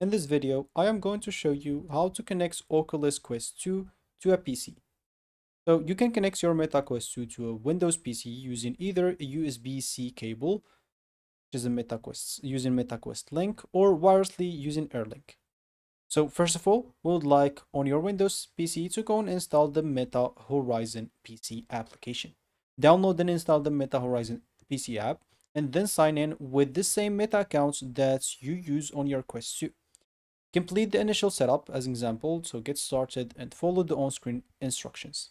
In this video, I am going to show you how to connect Oculus Quest 2 to a PC. So you can connect your Meta Quest 2 to a Windows PC using either a USB-C cable, which is a MetaQuest link, or wirelessly using AirLink. So first of all, we would like on your Windows PC to go and install the Meta Horizon PC application. Download and install the Meta Horizon PC app, and then sign in with the same Meta accounts that you use on your Quest 2. Complete the initial setup as an example, so get started and follow the on-screen instructions.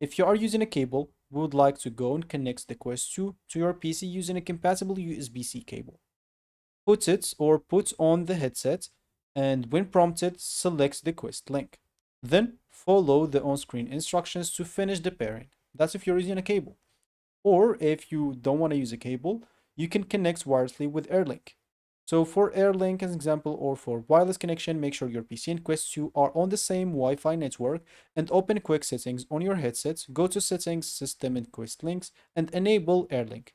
If you are using a cable, we would like to go and connect the Quest 2 to your PC using a compatible USB-C cable. Put on the headset, and when prompted, select the Quest link. Then follow the on-screen instructions to finish the pairing. That's if you're using a cable. Or if you don't want to use a cable, you can connect wirelessly with AirLink. So for AirLink as an example, or for wireless connection, make sure your PC and Quest 2 are on the same Wi-Fi network and open quick settings on your headset. Go to settings, system and Quest links and enable AirLink.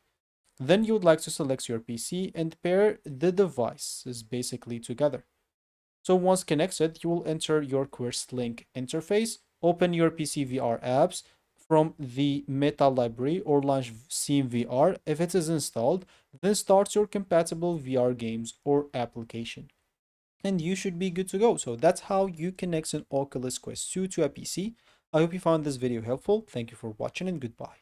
Then you would like to select your PC and pair the devices basically together. So once connected, you will enter your Quest link interface, open your PC VR apps from the Meta library or launch Steam VR if it is installed, then start your compatible VR games or application. And you should be good to go. So that's how you connect an Oculus Quest 2 to a PC. I hope you found this video helpful. Thank you for watching and goodbye.